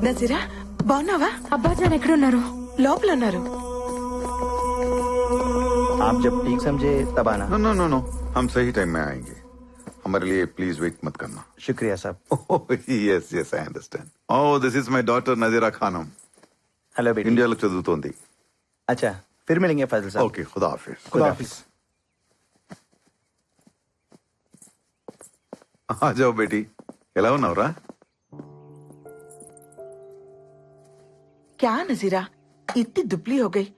నజీరా బాగున్నావా? అబ్బాజాన్ ఎక్కడున్నారు? లోపల ఉన్నారు. आप जब ठीक समझे तब आना. नो नो नो नो, हम सही टाइम में आएंगे. हमारे लिए प्लीज वेट मत करना. शुक्रिया साहब. Yes yes I understand. Oh this is my daughter Nazira Khanam. Hello बेटी. इंडिया లో చదువుతోంది. अच्छा फिर मिलेंगे फैजल साहब. ओके खुदा हाफिज. खुदा हाफिज. आ जाओ बेटी. ఎలా ఉన్నావురా? क्या नजीरा इतनी दुबली हो गई?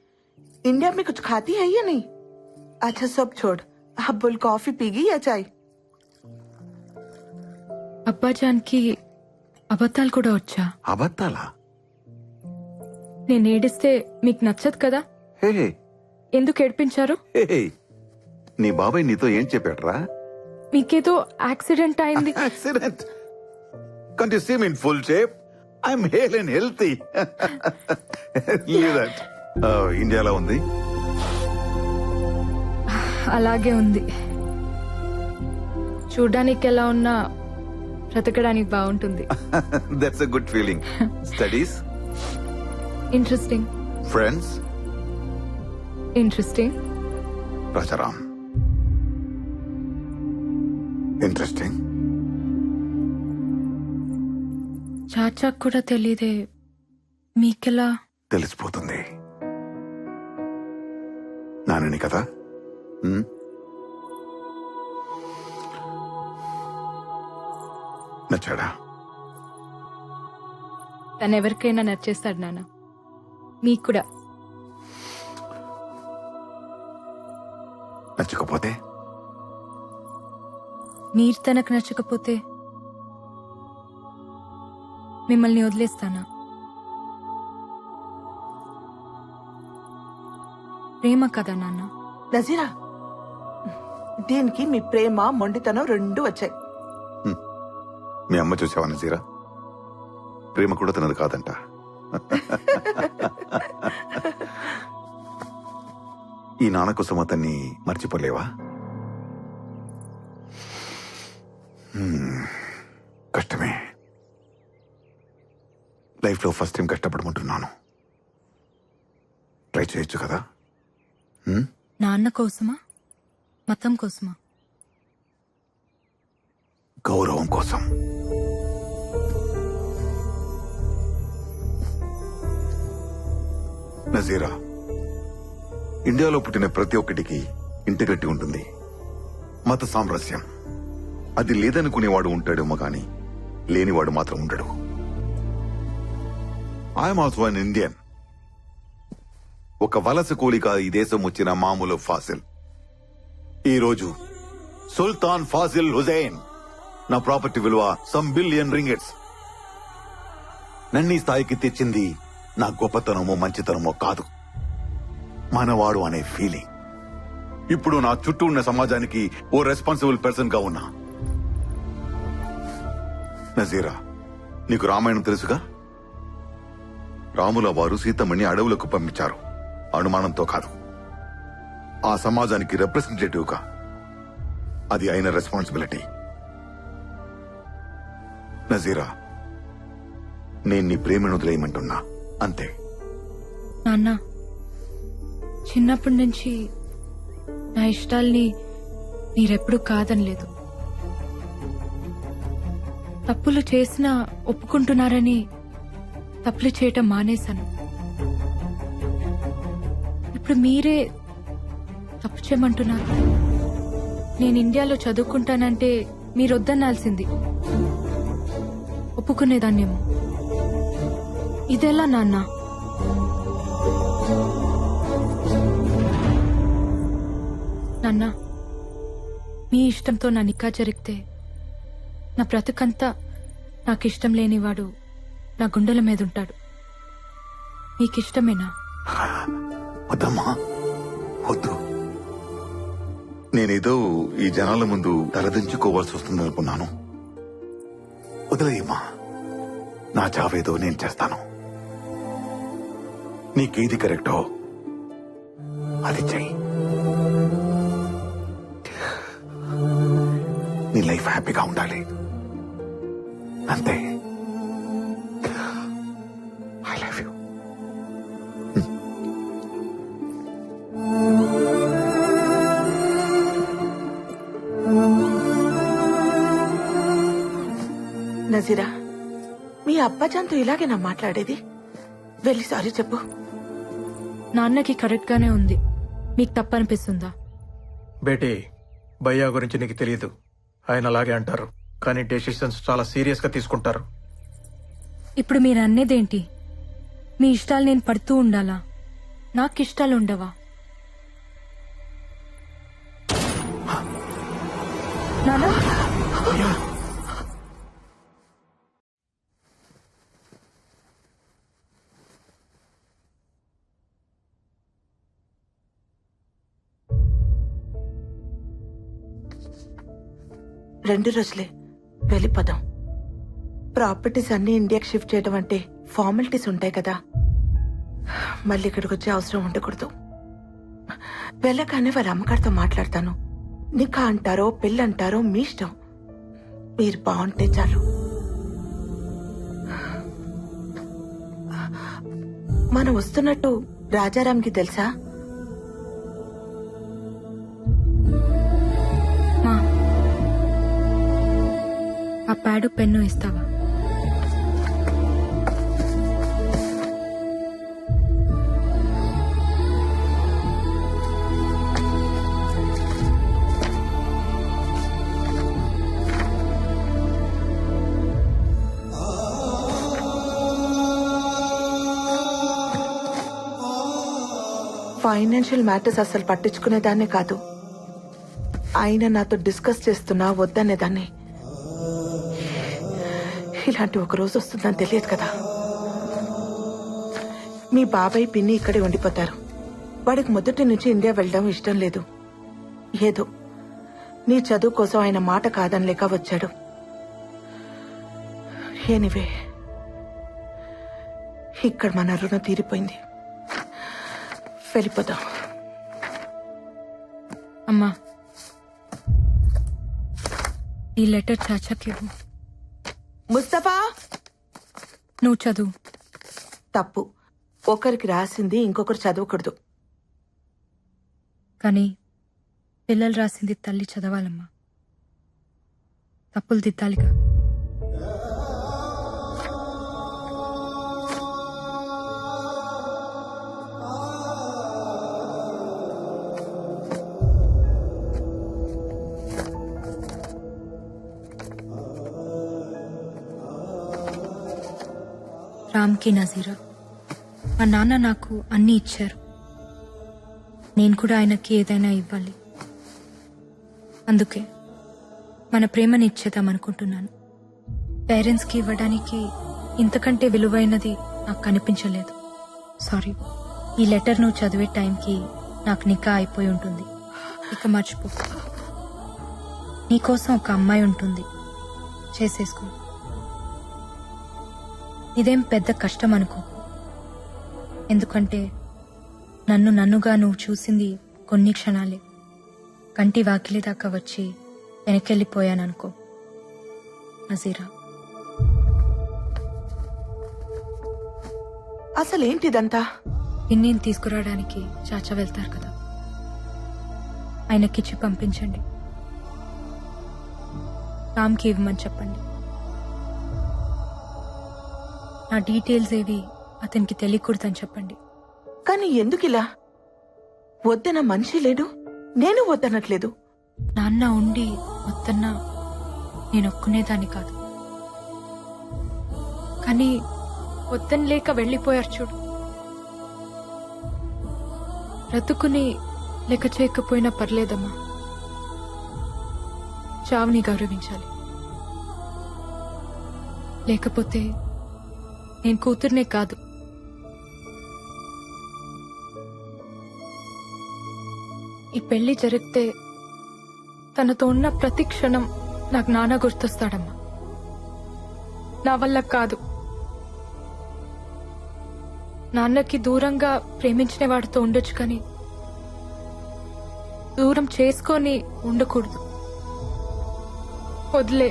इंडिया में कुछ खाती है या नहीं? अच्छा सब छोड़, अब बोल कॉफी पीगी या चाय? అబ్బాజాన్ కి అబద్ధాలు కూడా వచ్చా? అబద్ధాలా? నేను ఏడిస్తే మీకు నచ్చదు కదా? హే ఎందుకు ఏడిపించారు? హే నీ బాబాయ్ నీతో ఏం చెప్పాడురా? మీకేదో యాక్సిడెంట్ అయింది. Accident? Can't you see me in full shape? I am hale and healthy. Leave that. ఇండియాలో ఉంది. అలాగే ఉంది. చూడ్డానికి ఎలా ఉన్నా బ్రతకడానికి బాగుంటుంది. That's a good feeling. Studies? Interesting. Friends? Interesting. Rajaram interesting. చాచాకు కూడా తెలియదే మీకెలా? తెలిసిపోతుంది. నానని కదా. నచ్చాడా? తను ఎవరికైనా నచ్చేస్తాడు నాన్న. మీకు కూడా. నచ్చకపోతే? మీరు తనకు నచ్చకపోతే మిమ్మల్ని వదిలేస్తానా? ప్రేమ కదా నాన్న. నజీరా దీనికి మీ ప్రేమ మొండితనం రెండు వచ్చాయి. మీ అమ్మ చూసావా నజీరా? ప్రేమ కూడా తనది కాదంట. ఈ నాన్న కోసం అతన్ని మర్చిపోలేవా? కష్టమే. లైఫ్ లో ఫస్ట్ టైం కష్టపడమంటున్నాను. ట్రై చేయొచ్చు కదా. నాన్న కోసమా మతం కోసమా? గౌరవం కోసం. నజీరా, ఇండియాలో పుట్టిన ప్రతి ఒక్కటికి ఇంటి గట్టి ఉంటుంది. మత సామరస్యం అది లేదనుకునేవాడు ఉంటాడేమో గాని లేనివాడు మాత్రం ఉండడు. I'm also an Indian. ఒక వలస కూలిక ఈ దేశం వచ్చిన మామూలు ఫాసిల్. ఈ రోజు సుల్తాన్ ఫాసిల్ హుజైన్ నా ప్రాపర్టీ విలువ సమ్ బిలియన్ రింగెట్స్. నన్ను ఈ స్థాయికి తెచ్చింది నా గొప్పతనమో మంచితనమో కాదు, మనవాడు అనే ఫీలింగ్. ఇప్పుడు నా చుట్టూ ఉన్న సమాజానికి ఓ రెస్పాన్సిబుల్ పర్సన్ గా ఉన్నా. నజీరా, నీకు రామాయణం తెలుసుగా? రాముల వారు సీతమ్మని అడవులకు పంపించారు, అనుమానంతో కాదు. ఆ సమాజానికి రిప్రజెంటేటివ్ గా. అది అయిన రెస్పాన్సిబిలిటీ. నజీరా, నేను నీ ప్రేమను వదిలేయమంటున్నా, అంతే. నాన్న, చిన్నప్పటి నుంచి నా ఇష్టాల్ని మీరెప్పుడు కాదనలేదు. తప్పులు చేసినా ఒప్పుకుంటున్నారని తప్పులు చేయటం మానేశాను. ఇప్పుడు మీరే తప్పు చేయమంటున్నారు. నేను ఇండియాలో చదువుకుంటానంటే మీరొద్దనాల్సింది. ఒప్పుకునేదాన్నేమో. ఇదెలా నాన్న? నాన్న, మీ ఇష్టంతో నా నిక్కా జరిగితే నా బ్రతుకంతా నాకిష్టం లేనివాడు నా గుండెల మీద ఉంటాడు. మీకిష్టమేనా? వద్దమ్మా, వద్దు. నేనేదో ఈ జనాల ముందు తలదించుకోవాల్సి వస్తుందనుకున్నాను. వదిలేయమ్మా, నా చావేదో నేను చేస్తాను. నీకేది కరెక్టో అది చెయ్యి. నీ లైఫ్ హ్యాపీగా ఉండాలి, అంతే. నజీరా, మీ అబ్బాజాన్తో ఇలాగేనా మాట్లాడేది? వెళ్ళి సారీ చెప్పు. నాన్నకి కరెక్ట్ గానే ఉంది. మీకు తప్పనిపిస్తుందా? బేటీ, భయ్యా గురించి నీకు తెలియదు. ఆయన అలాగే అంటారు, కానీ డెసిషన్స్ చాలా సీరియస్ గా తీసుకుంటారు. ఇప్పుడు మీరు అన్నేదేంటి? మీ ఇష్టాలు నేను పడుతూ ఉండాలా? నాకు ఇష్టాలు ఉండవా? నాన్న, రెండు రోజులే, వెళ్ళిపోదాం. ప్రాపర్టీస్ అన్ని ఇండియాకి షిఫ్ట్ చేయడం అంటే ఫార్మాలిటీస్ ఉంటాయి కదా, మళ్ళీ ఇక్కడికి వచ్చే అవసరం ఉండకూడదు. వెళ్ళగానే వాళ్ళ అమ్మగారితో మాట్లాడతాను. నికా అంటారో పెళ్ళి అంటారో మీ ఇష్టం. మీరు బాగుంటే చాలు. మనం వస్తున్నట్టు రాజారాంకి తెలుసా? మా ఆ ప్యాడు పెన్ను ఇస్తావా? ఫైనాన్షియల్ మ్యాటర్స్ అసలు పట్టించుకునేదాన్నే కాదు. ఆయన నాతో డిస్కస్ చేస్తున్నా వద్దనేదాన్ని. ఇలాంటి ఒక రోజు వస్తుందని తెలియదు కదా. మీ బాబాయ్ పిన్ని ఇక్కడే ఉండిపోతారు. వాడికి మొదటి నుంచి ఇండియా వెళ్ళడం ఇష్టం లేదు. ఏదో నీ చదువు కోసం ఆయన మాట కాదనలేక వచ్చాడు. ఎనీవే, ఇక్కడ మన రుణం తీరిపోయింది. వెళ్ళిపోదాం. అమ్మా, ఈ లెటర్ చాచాకి ఇవ్వు. ముస్తఫా, నువ్వు చదువు. తప్పు. ఒకరికి రాసింది ఇంకొకరు చదవకూడదు. కానీ పిల్లలు రాసింది తల్లి చదవాలమ్మా. తప్పులు దిద్దాలిగా. రామ్కి నజీరా, మా నాన్న నాకు అన్నీ ఇచ్చారు. నేను కూడా ఆయనకి ఏదైనా ఇవ్వాలి. అందుకే మన ప్రేమని ఇచ్చేద్దామనుకుంటున్నాను. పేరెంట్స్కి ఇవ్వడానికి ఇంతకంటే విలువైనది నాకు కనిపించలేదు. సారీ. ఈ లెటర్ నువ్వు చదివే టైంకి నాకు నికా అయిపోయి ఉంటుంది. ఇక మర్చిపో. నీకోసం ఒక అమ్మాయి ఉంటుంది, చేసేసుకో. ఇదేం పెద్ద కష్టం అనుకో. ఎందుకంటే నన్నుగా నువ్వు చూసింది కొన్ని క్షణాలే. కంటి వాకిలి దాకా వచ్చి వెనకెళ్ళిపోయాననుకో. నజీరా, అసలేంటిదంతా? పిన్నిని తీసుకురావడానికి చాచా వెళ్తారు కదా, ఆయనకిచ్చి పంపించండి. రామ్కి ఇవ్వమని చెప్పండి. నా డీటెయిల్స్ ఏవి అతనికి తెలియకూడదని చెప్పండి. కానీ ఎందుకిలా? వద్దన మనిషి లేడు, నేను వద్దనట్లేదు. నాన్న ఉండి వద్దన్నా నేను ఒక్కునేదాన్ని కాదు. కానీ వద్దని లేక వెళ్ళిపోయారు చూడు. బ్రతుకుని లెక్క చేయకపోయినా పర్లేదమ్మా. చావుని గౌరవించాలి. లేకపోతే నేను కూతుర్నే కాదు, ఈ పెళ్లి జరిగితే తనతో ఉన్న ప్రతి క్షణం నాకు నాన్న గుర్తొస్తాడమ్మా. నా వల్ల కాదు. నాన్నకి దూరంగా ప్రేమించిన వాడితో ఉండొచ్చు, కానీ దూరం చేసుకొని ఉండకూడదు. వదిలే.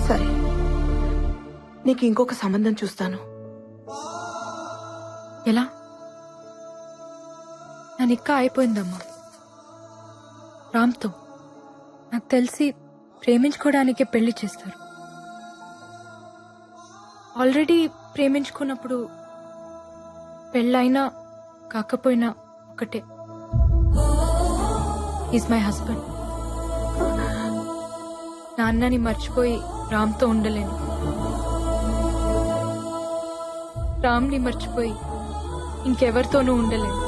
సరే, నీకు ఇంకొక సంబంధం చూస్తాను. ఎలా? నా నిక్క అయిపోయిందమ్మా. రామ్తో. నాకు తెలిసి ప్రేమించుకోవడానికే పెళ్లి చేస్తారు. ఆల్రెడీ ప్రేమించుకున్నప్పుడు పెళ్ళైనా కాకపోయినా ఒకటే. Is my husband. నాన్నని మర్చిపోయి రామ్తో ఉండలేను. రామ్ని మర్చిపోయి ఇంకెవరితోనూ ఉండలేను.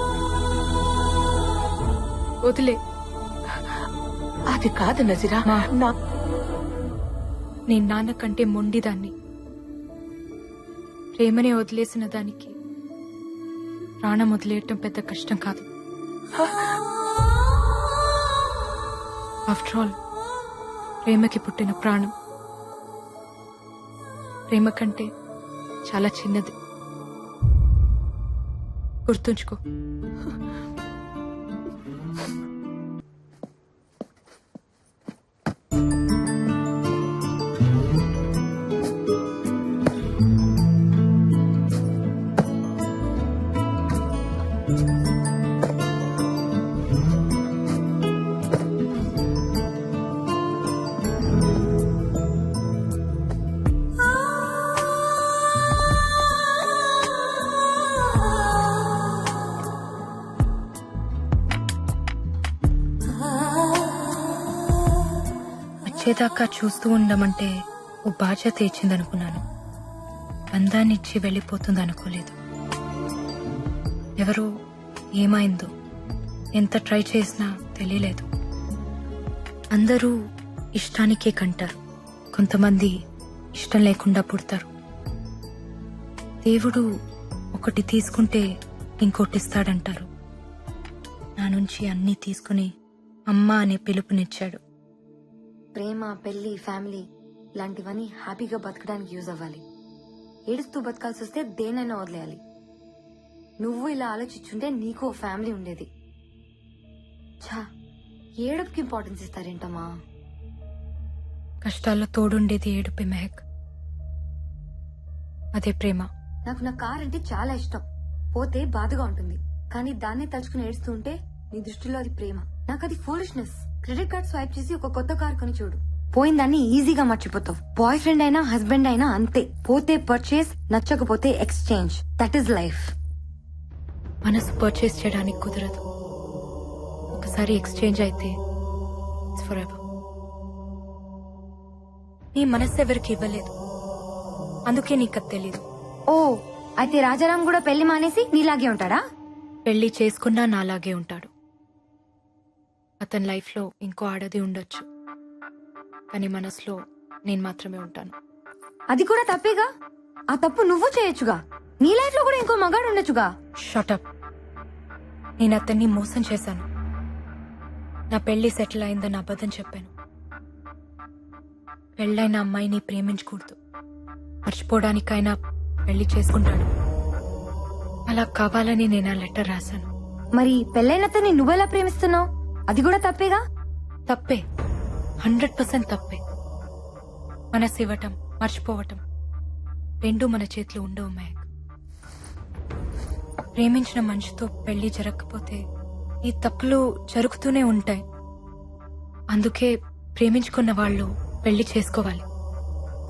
వదిలే. అది కాదు నజీరా. మా. నా నేను నాన్న కంటే మొండిదాన్ని. ప్రేమనే వదిలేసిన దానికి ప్రాణం వదిలేయటం పెద్ద కష్టం కాదు. ఆఫ్టర్ ఆల్ ప్రేమకి పుట్టిన ప్రాణం ప్రేమ కంటే చాలా చిన్నది. గుర్తుంచుకో. వచ్చేదాకా చూస్తూ ఉండమంటే ఓ బాధ్యత ఇచ్చిందనుకున్నాను. బంధాన్నిచ్చి వెళ్ళిపోతుంది అనుకోలేదు. ఎవరో ఏమైందో ఎంత ట్రై చేసినా తెలియలేదు. అందరూ ఇష్టానికే కంటారు, కొంతమంది ఇష్టం లేకుండా పుడతారు. దేవుడు ఒకటి తీసుకుంటే ఇంకోటిస్తాడంటారు. నా నుంచి అన్నీ తీసుకుని అమ్మ అనే పిలుపునిచ్చాడు. ప్రేమ, పెళ్లి, ఫ్యామిలీ ఇలాంటివన్నీ హ్యాపీగా బతకడానికి యూజ్ అవ్వాలి. ఏడుస్తూ బతకాల్సి వస్తే దేనైనా వదిలేయాలి. నువ్వు ఇలా ఆలోచించుంటే నీకు ఓ ఫ్యామిలీ ఉండేది. ఛా, ఏడుపుకి ఇంపార్టెన్స్ ఇస్తారేంటమ్మా? కష్టాల్లో తోడుండేది ఏడుపే మెహక్. అదే ప్రేమ. నాకు నా కార్ అంటే చాలా ఇష్టం. పోతే బాధగా ఉంటుంది, కానీ దాన్నే తలుచుకుని ఏడుస్తూ ఉంటే నీ దృష్టిలో అది ప్రేమ. నాకు అది ఫూలిష్నెస్. క్రెడిట్ కార్డ్ స్వైప్ చేసి ఒక కొత్త కార్ కొని చూడు, పోయిందాన్ని ఈజీగా మర్చిపోతావు. బాయ్ ఫ్రెండ్ అయినా హస్బెండ్ అయినా అంతే. పోతే పర్చేస్, నచ్చకపోతే ఎక్స్చేంజ్. That is life. మనసు పర్చేస్ చేయడానికి కుదరదు. ఒకసారి ఎక్స్చేంజ్ అయితే ఇట్స్ ఫర్ ఎవర్. నీ మనసు ఎవరికి ఇవ్వలేదు, అందుకే నీకు అది తెలీదు. ఓ, అయితే రాజారాం కూడా పెళ్లి మానేసి నీలాగే ఉంటాడా? పెళ్లి చేసుకున్నా నాలాగే ఉంటాడు. అతని లైఫ్ లో ఇంకో ఆడది ఉండొచ్చు, కానీ మనసులో నేను మాత్రమే ఉంటాను. అది కూడా తప్పేగా. ఆ తప్పు నువ్వు చేయొచ్చుగా. నీ లైఫ్ లో కూడా ఇంకో మగాడు ఉండొచ్చుగా. షటప్. నేను అతన్ని మోసం చేశాను. నా పెళ్లి సెటిల్ అయిందని అబద్ధం చెప్పాను. పెళ్ళైన అమ్మాయిని ప్రేమించకూడదు, మర్చిపోవడానికైనా పెళ్లి చేసుకుంటాడు. అలా కావాలని నేను ఆ లెటర్ రాశాను. మరి పెళ్ళైనతని నువ్వెలా ప్రేమిస్తున్నావు? అది కూడా తప్పేగా. తప్పే, 100% తప్పే. మనసు ఇవ్వటం, మర్చిపోవటం రెండూ మన చేతిలో ఉండవు మహక్. ప్రేమించిన మనిషితో పెళ్లి జరగకపోతే ఈ తప్పులు జరుగుతూనే ఉంటాయి. అందుకే ప్రేమించుకున్న వాళ్ళు పెళ్లి చేసుకోవాలి.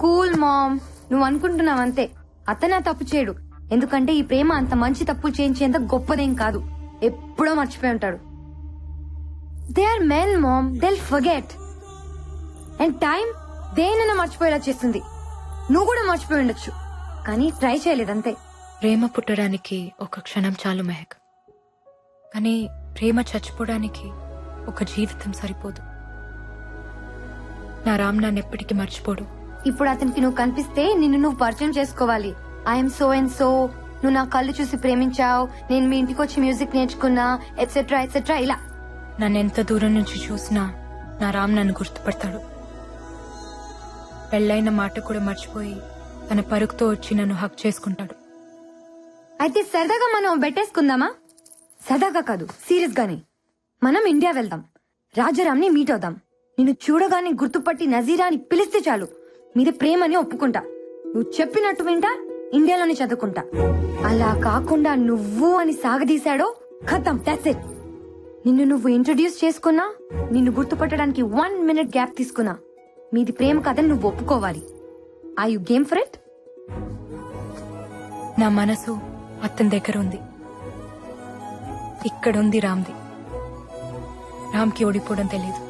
కూల్ మామ్, నువ్వు అనుకుంటున్నావంతే. అతను తప్పు చేయడు, ఎందుకంటే ఈ ప్రేమ అంత మంచి తప్పులు చేయించేంత గొప్పదేం కాదు. ఎప్పుడో మర్చిపోయి ఉంటాడు. They are men ma'am, they'll forget. And time దేనైనా మర్చిపోయేలా చేస్తుంది. నువ్వు కూడా మర్చిపోయి ఉండొచ్చు, కానీ ట్రై చేయలేదంతే. ప్రేమ పుట్టడానికి ఒక క్షణం చాలు మెహక్, కానీ ప్రేమ చచ్చిపోవడానికి ఒక జీవితం సరిపోదు. నా రామ్ నన్ను ఎప్పటికీ మర్చిపోడు. ఇప్పుడు అతనికి నువ్వు కనిపిస్తే నిన్ను నువ్వు పరిచయం చేసుకోవాలి. ఐఎమ్ సో అండ్ సో, నువ్వు నా కళ్ళు చూసి ప్రేమించావు, నేను మీ ఇంటికి వచ్చి మ్యూజిక్ నేర్చుకున్నా, ఎట్సెట్రా ఎట్సెట్రా. ఇలా నన్ను ఎంత దూరం నుంచి చూసినా నా రామ్ నన్ను గుర్తుపడతాడు. పెళ్ళైన మాట కూడా మర్చిపోయి తన పరుగుతో వచ్చి నన్ను హక్ చేసుకుంటాడు. అయితే సరదాగా మనం బెట్టేసుకుందామా? సరదాగా కాదు, సీరియస్ గానే. మనం ఇండియా వెళ్దాం, రాజారాంని మీట్ అవుదాం. నిన్ను చూడగానే గుర్తుపట్టి నజీరాని పిలిస్తే చాలు, మీద ప్రేమని ఒప్పుకుంటా. నువ్వు చెప్పినట్టు వింటా, ఇండియాలోనే చదువుకుంటా. అలా కాకుండా నువ్వు అని సాగదీశాడో ఖతం, దట్స్ ఇట్. నిన్ను నువ్వు ఇంట్రడ్యూస్ చేసుకున్నా, నిన్ను గుర్తుపట్టడానికి 1 minute గ్యాప్ తీసుకున్నా, మీది ప్రేమ కథని నువ్వు ఒప్పుకోవాలి. I you game for it? నా మనసు అతని దగ్గర ఉంది. ఇక్కడుంది రామ్ది. రామ్కి ఓడిపోవడం తెలీదు.